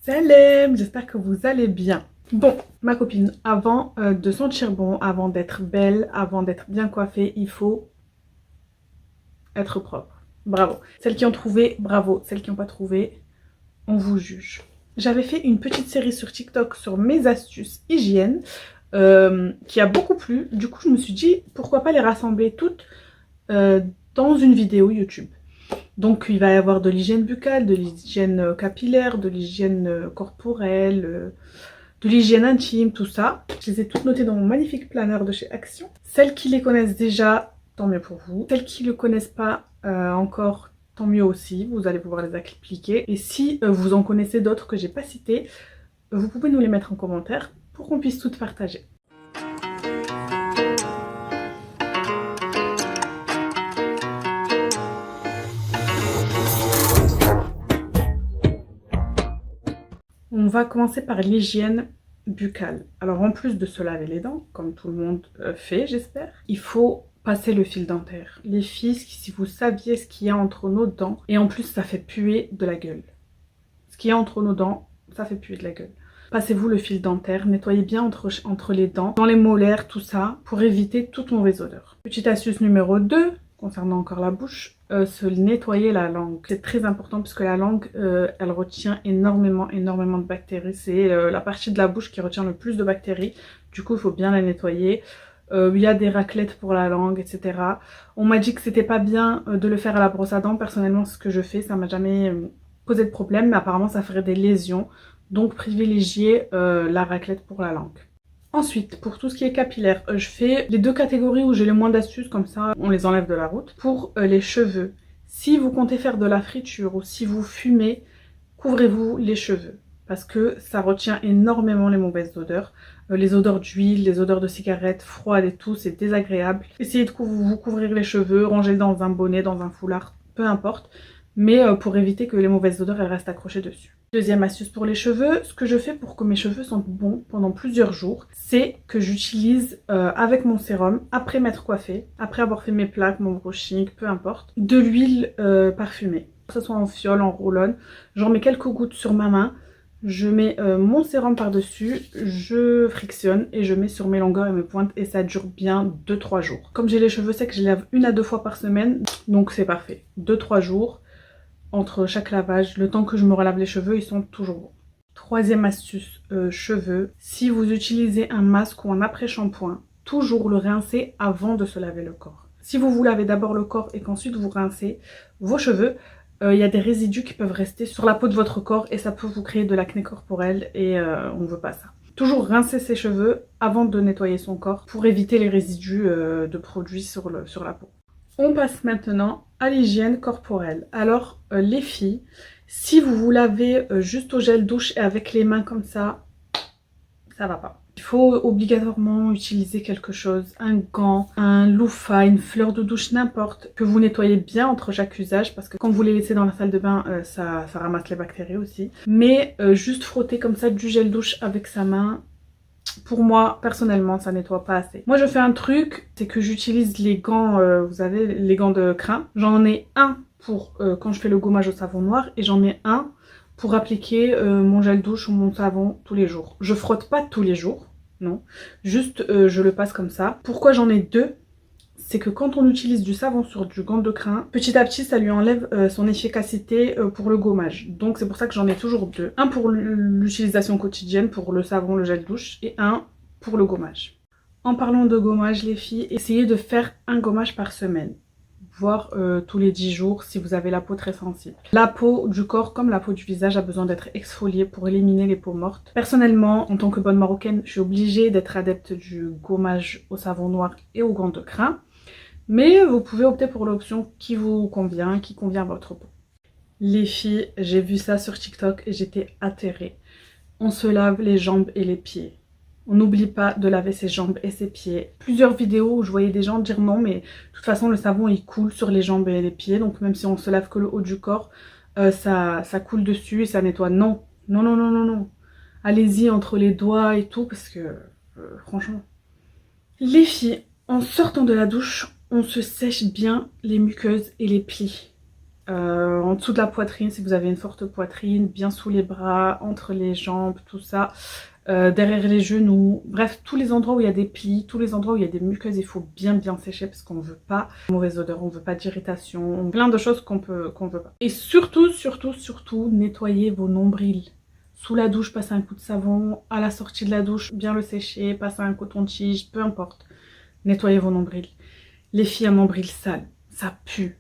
Salam, j'espère que vous allez bien. Bon, ma copine, avant de sentir bon, avant d'être belle, avant d'être bien coiffée, il faut être propre. Bravo. Celles qui ont trouvé, bravo. Celles qui n'ont pas trouvé, on vous juge. J'avais fait une petite série sur TikTok sur mes astuces hygiène qui a beaucoup plu. Du coup, je me suis dit, pourquoi pas les rassembler toutes dans une vidéo YouTube. Donc il va y avoir de l'hygiène buccale, de l'hygiène capillaire, de l'hygiène corporelle, de l'hygiène intime, tout ça. Je les ai toutes notées dans mon magnifique planeur de chez Action. Celles qui les connaissent déjà, tant mieux pour vous. Celles qui ne le connaissent pas encore, tant mieux aussi. Vous allez pouvoir les appliquer. Et si vous en connaissez d'autres que j'ai pas citées, vous pouvez nous les mettre en commentaire pour qu'on puisse toutes partager. On va commencer par l'hygiène buccale. Alors en plus de se laver les dents, comme tout le monde fait j'espère, il faut passer le fil dentaire. Les filles, si vous saviez ce qu'il y a entre nos dents, et en plus ça fait puer de la gueule. Ce qu'il y a entre nos dents, ça fait puer de la gueule. Passez-vous le fil dentaire, nettoyez bien entre les dents, dans les molaires, tout ça, pour éviter toute mauvaise odeur. Petite astuce numéro 2, concernant encore la bouche, se nettoyer la langue. C'est très important puisque la langue, elle retient énormément de bactéries. C'est la partie de la bouche qui retient le plus de bactéries. Du coup, il faut bien la nettoyer. Il y a des raclettes pour la langue, etc. On m'a dit que c'était pas bien de le faire à la brosse à dents. Personnellement, c'est ce que je fais. Ça m'a jamais posé de problème, mais apparemment, ça ferait des lésions. Donc, privilégiez la raclette pour la langue. Ensuite, pour tout ce qui est capillaire, je fais les deux catégories où j'ai le moins d'astuces, comme ça on les enlève de la route. Pour les cheveux, si vous comptez faire de la friture ou si vous fumez, couvrez-vous les cheveux. Parce que ça retient énormément les mauvaises odeurs. Les odeurs d'huile, les odeurs de cigarettes froides et tout, c'est désagréable. Essayez de vous couvrir les cheveux, rangez dans un bonnet, dans un foulard, peu importe. Mais pour éviter que les mauvaises odeurs elles restent accrochées dessus. Deuxième astuce pour les cheveux, ce que je fais pour que mes cheveux sentent bon pendant plusieurs jours, c'est que j'utilise avec mon sérum, après m'être coiffée, après avoir fait mes plaques, mon brushing, peu importe, de l'huile parfumée. Que ce soit en fiole, en roll-on, j'en mets quelques gouttes sur ma main, je mets mon sérum par-dessus, je frictionne et je mets sur mes longueurs et mes pointes et ça dure bien 2-3 jours. Comme j'ai les cheveux secs, je les lave 1 à 2 fois par semaine, donc c'est parfait. 2-3 jours. Entre chaque lavage, le temps que je me relave les cheveux, ils sont toujours bons. Troisième astuce, cheveux. Si vous utilisez un masque ou un après-shampoing, toujours le rincer avant de se laver le corps. Si vous vous lavez d'abord le corps et qu'ensuite vous rincez vos cheveux, il y a des résidus qui peuvent rester sur la peau de votre corps et ça peut vous créer de l'acné corporel et on ne veut pas ça. Toujours rincer ses cheveux avant de nettoyer son corps pour éviter les résidus de produits sur la peau. On passe maintenant à l'hygiène corporelle. Alors les filles, si vous vous lavez juste au gel douche et avec les mains comme ça va pas. Il faut obligatoirement utiliser quelque chose, un gant, un loofah, une fleur de douche, n'importe, que vous nettoyez bien entre chaque usage parce que quand vous les laissez dans la salle de bain, ça ramasse les bactéries aussi. Mais juste frotter comme ça du gel douche avec sa main, pour moi, personnellement, ça nettoie pas assez. Moi, je fais un truc, c'est que j'utilise les gants, vous savez, les gants de crin. J'en ai un pour quand je fais le gommage au savon noir et j'en ai un pour appliquer mon gel douche ou mon savon tous les jours. Je frotte pas tous les jours, non. Juste, je le passe comme ça. Pourquoi j'en ai deux ? C'est que quand on utilise du savon sur du gant de crin, petit à petit ça lui enlève son efficacité pour le gommage. Donc c'est pour ça que j'en ai toujours deux. Un pour l'utilisation quotidienne, pour le savon, le gel douche, et un pour le gommage. En parlant de gommage les filles, essayez de faire un gommage par semaine. Voire tous les 10 jours si vous avez la peau très sensible. La peau du corps comme la peau du visage a besoin d'être exfoliée pour éliminer les peaux mortes. Personnellement, en tant que bonne marocaine, je suis obligée d'être adepte du gommage au savon noir et au gant de crin. Mais vous pouvez opter pour l'option qui vous convient, qui convient à votre peau. Les filles, j'ai vu ça sur TikTok et j'étais atterrée. On se lave les jambes et les pieds. On n'oublie pas de laver ses jambes et ses pieds. Plusieurs vidéos où je voyais des gens dire non, mais de toute façon le savon il coule sur les jambes et les pieds. Donc même si on se lave que le haut du corps, ça coule dessus et ça nettoie. Non, non, non, non, non, non. Allez-y entre les doigts et tout parce que franchement. Les filles, en sortant de la douche, on se sèche bien les muqueuses et les plis. en dessous de la poitrine si vous avez une forte poitrine, bien sous les bras, entre les jambes, tout ça. Derrière les genoux, bref, tous les endroits où il y a des plis, tous les endroits où il y a des muqueuses, il faut bien sécher parce qu'on ne veut pas de mauvaise odeur, on ne veut pas d'irritation, plein de choses qu'on veut pas. Et surtout, nettoyez vos nombrils. Sous la douche, passez un coup de savon, à la sortie de la douche, bien le sécher, passez un coton-tige, peu importe. Nettoyez vos nombrils. Les filles, un nombril sale, ça pue.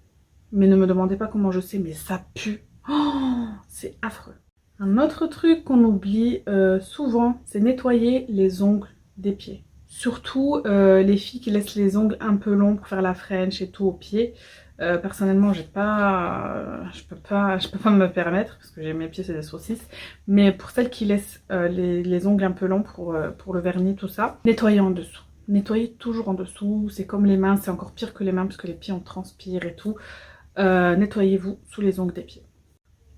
Mais ne me demandez pas comment je sais, mais ça pue. Oh, c'est affreux. Un autre truc qu'on oublie souvent, c'est nettoyer les ongles des pieds. Surtout les filles qui laissent les ongles un peu longs pour faire la French et tout aux pieds. Personnellement, je peux pas me permettre parce que mes pieds c'est des saucisses. Mais pour celles qui laissent les ongles un peu longs pour le vernis, tout ça, nettoyez en dessous. Nettoyez toujours en dessous. C'est comme les mains, c'est encore pire que les mains parce que les pieds on transpire et tout. Nettoyez-vous sous les ongles des pieds.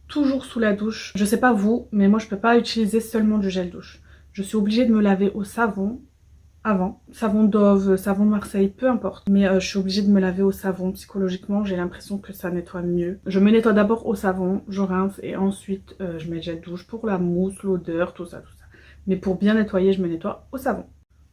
Toujours sous la douche. Je sais pas vous, mais moi je peux pas utiliser seulement du gel douche. Je suis obligée de me laver au savon avant. Savon Dove, savon Marseille, peu importe. Mais je suis obligée de me laver au savon. Psychologiquement, j'ai l'impression que ça nettoie mieux. Je me nettoie d'abord au savon, je rince et ensuite je mets le gel douche pour la mousse, l'odeur, tout ça. Mais pour bien nettoyer, je me nettoie au savon.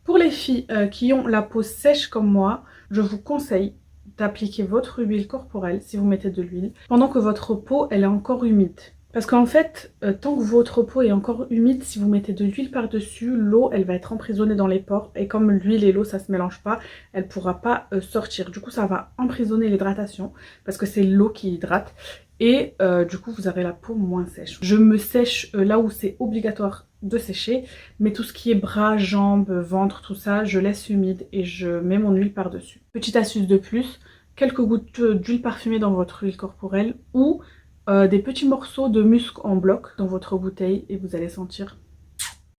Pour les filles qui ont la peau sèche comme moi, je vous conseille d'appliquer votre huile corporelle si vous mettez de l'huile pendant que votre peau elle est encore humide. Parce qu'en fait, tant que votre peau est encore humide, si vous mettez de l'huile par-dessus, l'eau elle va être emprisonnée dans les pores et comme l'huile et l'eau ça se mélange pas, elle pourra pas sortir. Du coup ça va emprisonner l'hydratation parce que c'est l'eau qui hydrate et du coup vous avez la peau moins sèche. Je me sèche là où c'est obligatoire de sécher, mais tout ce qui est bras, jambes, ventre, tout ça, je laisse humide et je mets mon huile par-dessus. Petite astuce de plus, quelques gouttes d'huile parfumée dans votre huile corporelle ou des petits morceaux de musc en bloc dans votre bouteille et vous allez sentir.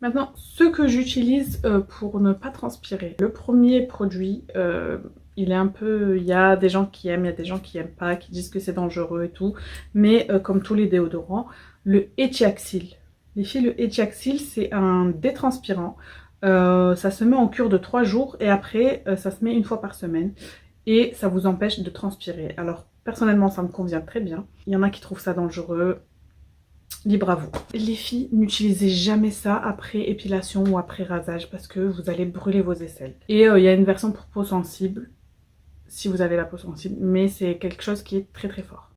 Maintenant, ce que j'utilise pour ne pas transpirer. Le premier produit, il est un peu... Il y a des gens qui aiment, il y a des gens qui aiment pas, qui disent que c'est dangereux et tout. Mais comme tous les déodorants, le Etiaxyl. Les filles, le Etiaxyl, c'est un détranspirant. Ça se met en cure de 3 jours et après, ça se met une fois par semaine. Et ça vous empêche de transpirer. Alors, personnellement, ça me convient très bien. Il y en a qui trouvent ça dangereux. Libre à vous. Les filles, n'utilisez jamais ça après épilation ou après rasage parce que vous allez brûler vos aisselles. Et il y a une version pour peau sensible, si vous avez la peau sensible, mais c'est quelque chose qui est très fort.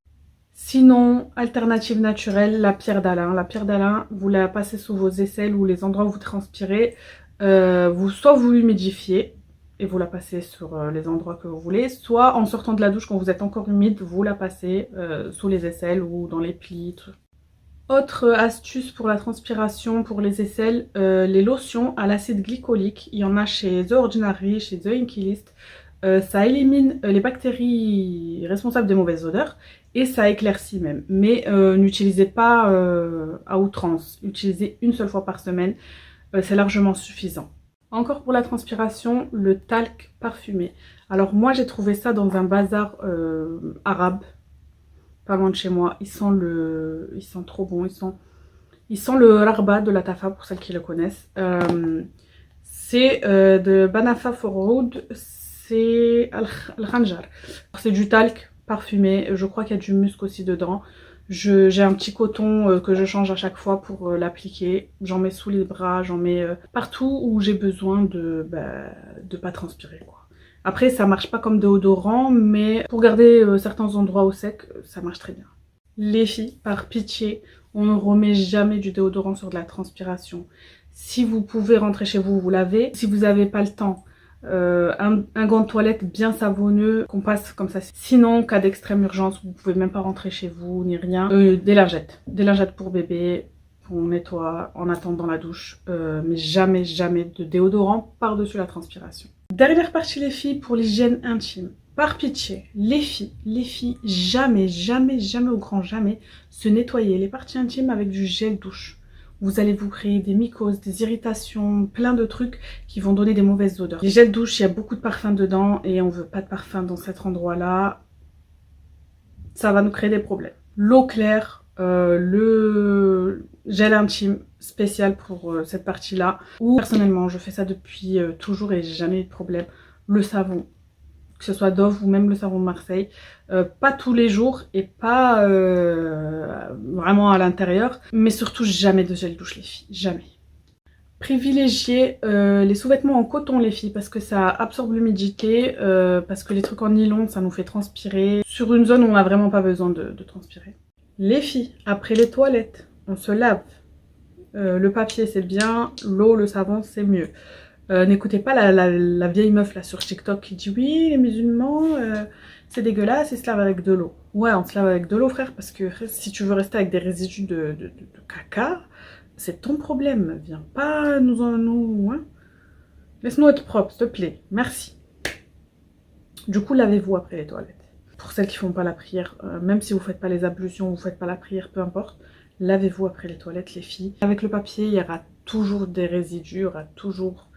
Sinon, alternative naturelle, la pierre d'Alain. La pierre d'Alain, vous la passez sous vos aisselles ou les endroits où vous transpirez. Soit vous l'humidifiez et vous la passez sur les endroits que vous voulez, soit en sortant de la douche quand vous êtes encore humide, vous la passez sous les aisselles ou dans les plis. Tout. Autre astuce pour la transpiration, pour les aisselles, les lotions à l'acide glycolique. Il y en a chez The Ordinary, chez The Inkey List. Ça élimine les bactéries responsables des mauvaises odeurs et ça éclaircit même. Mais n'utilisez pas à outrance. Utilisez une seule fois par semaine, c'est largement suffisant. Encore pour la transpiration, le talc parfumé. Alors moi j'ai trouvé ça dans un bazar arabe. Pas loin de chez moi, ils sentent trop bon, ils sentent le rarba de la Tafa pour celles qui le connaissent. C'est de Banafa Forroud, c'est Al-Khanjar. C'est du talc parfumé, je crois qu'il y a du musc aussi dedans. J'ai un petit coton que je change à chaque fois pour l'appliquer. J'en mets sous les bras, j'en mets partout où j'ai besoin de pas transpirer quoi. Après, ça marche pas comme déodorant, mais pour garder certains endroits au sec, ça marche très bien. Les filles, par pitié, on ne remet jamais du déodorant sur de la transpiration. Si vous pouvez rentrer chez vous, vous lavez. Si vous n'avez pas le temps, un gant de toilette bien savonneux qu'on passe comme ça. Sinon, cas d'extrême urgence, vous pouvez même pas rentrer chez vous ni rien. Des lingettes. Des lingettes pour bébé. On nettoie en attendant la douche. Mais jamais de déodorant par-dessus la transpiration. Dernière partie les filles pour l'hygiène intime. Par pitié, les filles, jamais au grand jamais, se nettoyer les parties intimes avec du gel douche. Vous allez vous créer des mycoses, des irritations, plein de trucs qui vont donner des mauvaises odeurs. Les gels douche, il y a beaucoup de parfums dedans et on veut pas de parfum dans cet endroit-là. Ça va nous créer des problèmes. L'eau claire, le gel intime spécial pour cette partie-là. Ou personnellement, je fais ça depuis toujours et j'ai jamais eu de problème. Le savon, que ce soit Dove ou même le savon de Marseille. Pas tous les jours et pas vraiment à l'intérieur, mais surtout jamais de gel douche les filles, jamais. Privilégiez les sous-vêtements en coton les filles parce que ça absorbe l'humidité, parce que les trucs en nylon ça nous fait transpirer sur une zone où on n'a vraiment pas besoin de transpirer. Les filles, après les toilettes, on se lave. Le papier c'est bien, l'eau, le savon c'est mieux. N'écoutez pas la vieille meuf là sur TikTok qui dit oui les musulmans c'est dégueulasse, ils se lavent avec de l'eau. Ouais, on se lave avec de l'eau frère, parce que si tu veux rester avec des résidus de caca, c'est ton problème. Viens pas nous hein. Laisse-nous être propre, s'il te plaît. Merci. Du coup, lavez-vous après les toilettes. Pour celles qui font pas la prière, même si vous faites pas les ablutions, vous faites pas la prière, peu importe, lavez-vous après les toilettes les filles. Avec le papier, il y aura toujours des résidus, il y aura toujours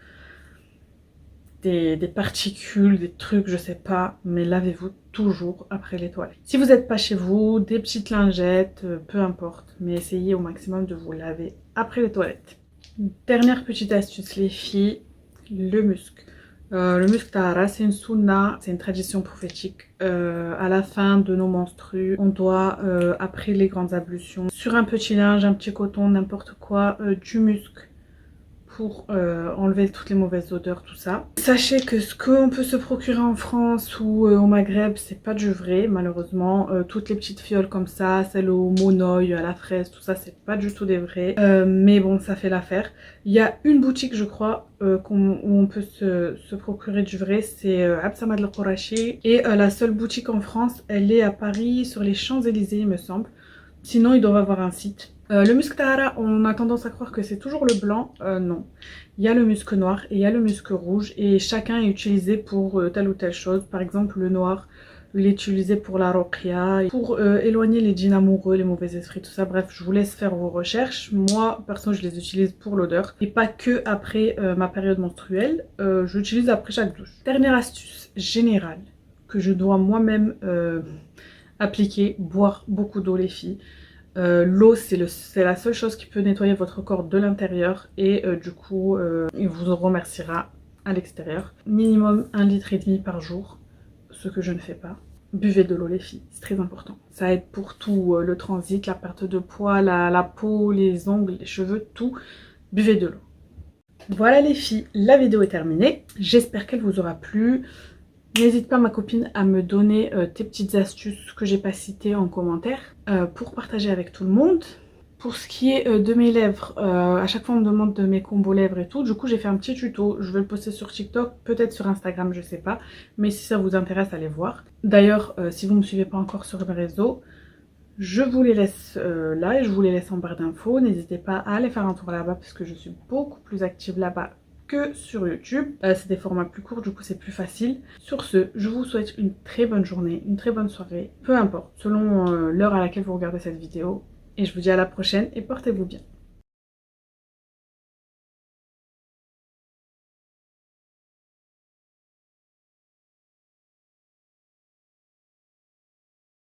des particules, des trucs, je sais pas, mais lavez-vous toujours après les toilettes. Si vous n'êtes pas chez vous, des petites lingettes, peu importe, mais essayez au maximum de vous laver après les toilettes. Dernière petite astuce les filles, le musc. Le musc tahara, c'est une sunna, c'est une tradition prophétique. À la fin de nos menstrues, on doit, après les grandes ablutions, sur un petit linge, un petit coton, n'importe quoi, du musc pour enlever toutes les mauvaises odeurs, tout ça. Sachez que ce qu'on peut se procurer en France ou au Maghreb, c'est pas du vrai, malheureusement. Toutes les petites fioles comme ça, celles au monoï, à la fraise, tout ça, c'est pas du tout des vrais. Mais bon, ça fait l'affaire. Il y a une boutique, je crois, où on peut se procurer du vrai, c'est Absamad El Qorachi. Et la seule boutique en France, elle est à Paris, sur les Champs-Élysées, il me semble. Sinon, ils doivent avoir un site. Le musc tahara, on a tendance à croire que c'est toujours le blanc. Non. Il y a le musc noir et il y a le musc rouge. Et chacun est utilisé pour telle ou telle chose. Par exemple, le noir, il est utilisé pour la ruqya, pour éloigner les djinns amoureux, les mauvais esprits, tout ça. Bref, je vous laisse faire vos recherches. Moi, perso, je les utilise pour l'odeur. Et pas que après ma période menstruelle. Je l'utilise après chaque douche. Dernière astuce générale que je dois moi-même appliquer. Boire beaucoup d'eau, les filles. L'eau c'est la seule chose qui peut nettoyer votre corps de l'intérieur et du coup il vous remerciera à l'extérieur. Minimum 1,5 litre par jour, ce que je ne fais pas. Buvez de l'eau les filles, c'est très important. Ça aide pour tout, le transit, la perte de poids, la peau, les ongles, les cheveux, tout. Buvez de l'eau. Voilà les filles, la vidéo est terminée. J'espère qu'elle vous aura plu. N'hésite pas ma copine à me donner tes petites astuces que j'ai pas citées en commentaire pour partager avec tout le monde. Pour ce qui est de mes lèvres, à chaque fois on me demande de mes combos lèvres et tout. Du coup j'ai fait un petit tuto, je vais le poster sur TikTok, peut-être sur Instagram, je sais pas. Mais si ça vous intéresse, allez voir. D'ailleurs, si vous ne me suivez pas encore sur mes réseaux, je vous les laisse là et je vous les laisse en barre d'infos. N'hésitez pas à aller faire un tour là-bas parce que je suis beaucoup plus active là-bas que sur YouTube. C'est des formats plus courts, du coup c'est plus facile. Sur ce, je vous souhaite une très bonne journée, une très bonne soirée, peu importe, selon l'heure à laquelle vous regardez cette vidéo. Et je vous dis à la prochaine et portez-vous bien.